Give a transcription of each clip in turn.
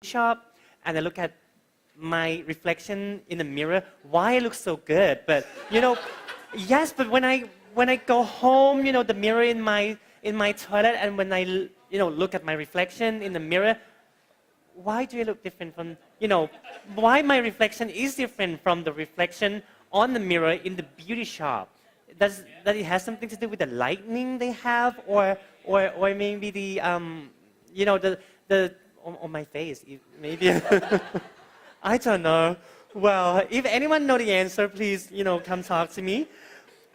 shop and I look at my reflection in the mirror, why I look so good? But yes, but when I go home, the mirror in my toilet, and when I look at my reflection in the mirror, why do I look different from why my reflection is different from the reflection on the mirror in the beauty shop? Does that it has something to do with the lighting they have, or maybe the the on my face maybe I don't know. Well, if anyone know the answer, please come talk to me.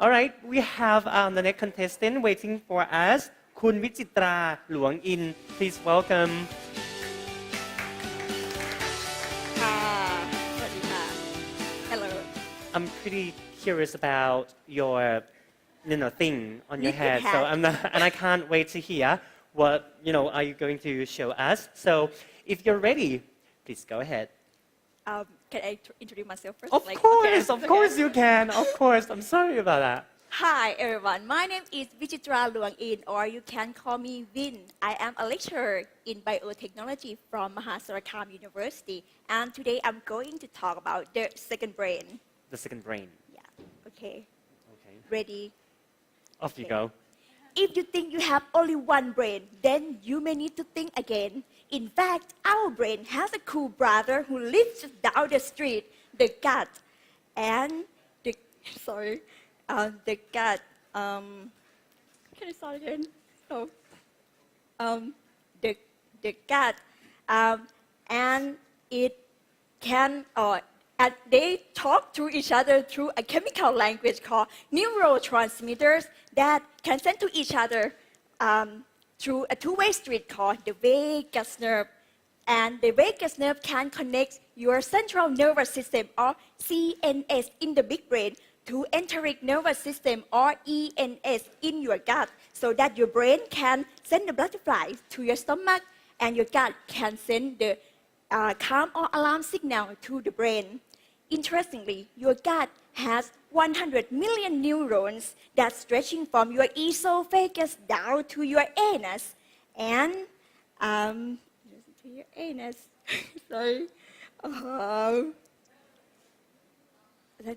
All right, we have the next contestant waiting for us, คุณวิจิตราหลวงอิน please welcome. ค่ะสวัสดีค่ะ Hello I'm pretty curious about your thing on your head, so and I can't wait to hear what are you going to show us. So if you're ready, please go ahead. Can I introduce myself first? Of course, of course you can. Of course, I'm sorry about that. Hi everyone, my name is Vijitra Luang-in, or you can call me Vin. I am a lecturer in biotechnology from Mahasarakham University, and today I'm going to talk about the second brain. The second brain. Yeah. Okay. Okay. Ready? Off you go. If you think you have only one brain, then you may need to think again. In fact, our brain has a cool brother who lives just down the street, the gut. And the gut. Can I start again? Oh. The gut. And it can, and they talk to each other through a chemical language called neurotransmitters that can send to each other through a two-way street called the vagus nerve. And the vagus nerve can connect your central nervous system, or CNS, in the big brain to enteric nervous system, or ENS, in your gut, so that your brain can send the blood supply to your stomach, and your gut can send the calm or alarm signal to the brain. Interestingly, your gut has 100 million neurons that's stretching from your esophagus down to your anus. And, to your anus, sorry, to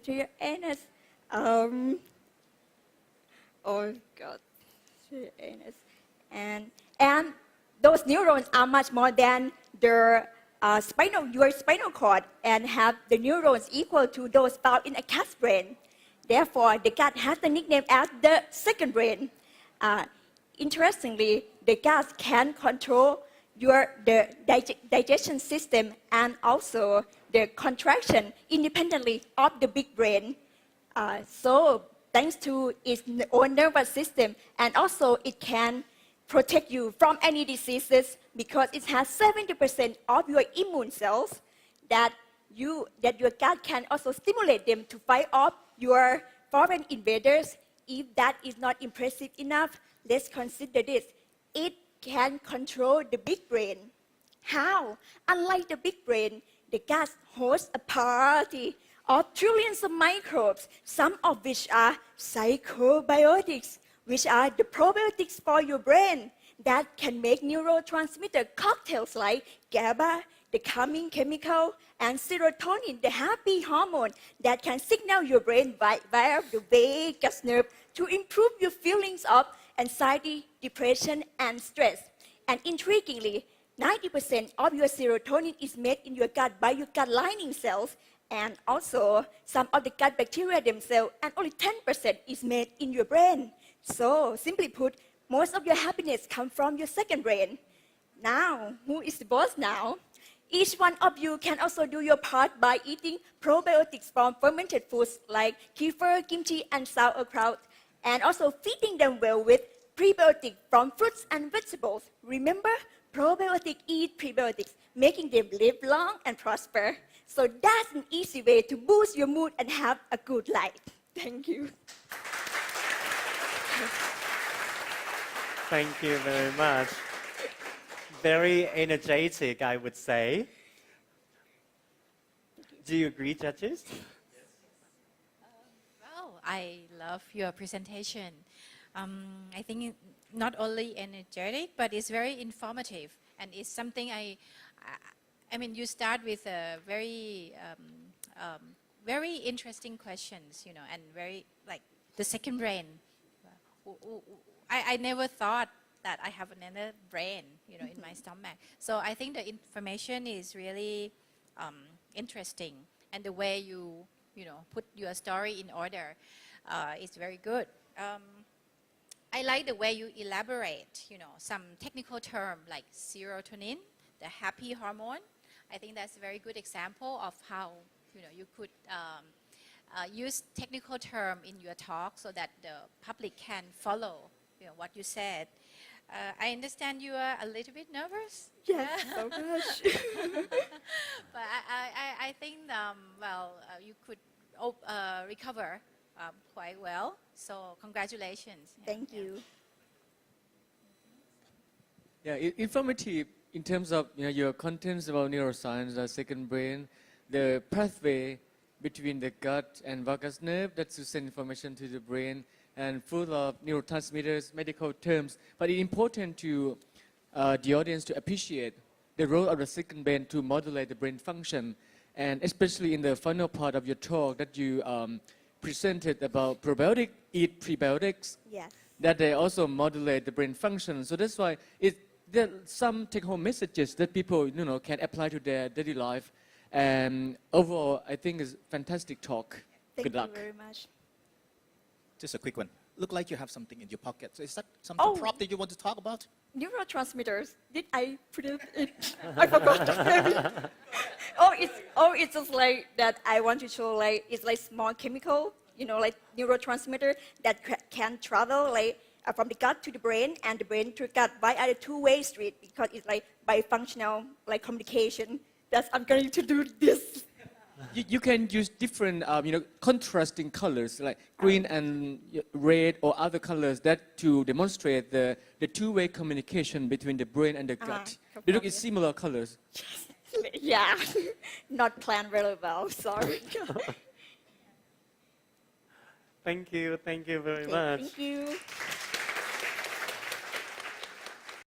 your anus, oh God, to your anus. And those neurons are much more than the your spinal cord, and have the neurons equal to those found in a cat's brain. Therefore, the gut has the nickname as the second brain. Interestingly, the gut can control the digestion system and also the contraction independently of the big brain. So thanks to its own nervous system, and also it can protect you from any diseases, because it has 70% of your immune cells that your gut can also stimulate them to fight off your foreign invaders. If that is not impressive enough, let's consider this. It can control the big brain. How? Unlike the big brain, the gut hosts a party of trillions of microbes, some of which are psychobiotics, which are the probiotics for your brain that can make neurotransmitter cocktails like GABA, the calming chemical, and serotonin, the happy hormone that can signal your brain via the vagus nerve to improve your feelings of anxiety, depression, and stress. And intriguingly, 90% of your serotonin is made in your gut by your gut lining cells, and also some of the gut bacteria themselves, and only 10% is made in your brain. So, simply put, most of your happiness comes from your second brain. Now, who is the boss now? Each one of you can also do your part by eating probiotics from fermented foods like kefir, kimchi, and sauerkraut, and also feeding them well with prebiotics from fruits and vegetables. Remember, probiotics eat prebiotics, making them live long and prosper. So that's an easy way to boost your mood and have a good life. Thank you. Thank you very much. Very energetic, I would say. Do you agree, judges? Well, I love your presentation. I think not only energetic, but it's very informative, and it's something I mean, you start with a very interesting questions, you know, and very like the second brain. I never thought that I have another brain, you know, in my stomach. So I think the information is really interesting, and the way you know, put your story in order is very good. I like the way you elaborate, you know, some technical term like serotonin, the happy hormone. I think that's a very good example of how, you know, you could use technical term in your talk so that the public can follow, you know, what you said. I understand you are a little bit nervous. Yes, so much. But I think, you could recover quite well. So congratulations. Thank you. Yeah, informative in terms of your contents about neuroscience, the second brain, the pathway between the gut and vagus nerve that to send information to the brain, and full of neurotransmitters, medical terms. But it's important to the audience to appreciate the role of the second brain to modulate the brain function, and especially in the final part of your talk that you presented about probiotic, eat prebiotics, Yes. that they also modulate the brain function. So that's why there are some take-home messages that people can apply to their daily life. And overall, I think it's fantastic talk. Thank Good luck. you very much. Just a quick one. Look like you have something in your pocket. So is that some prop that you want to talk about? Neurotransmitters. Did I put it in? I forgot. It's just like that. I want to show like it's like small chemical, like neurotransmitter that can travel like from the gut to the brain and the brain to gut via a two-way street, because it's like bifunctional like communication. That's I'm going to do this. You can use different, contrasting colors like green and red or other colors that to demonstrate the two-way communication between the brain and the gut. They look at similar colors. Yeah, not planned very well. Sorry. Thank you very Okay, much. thank you.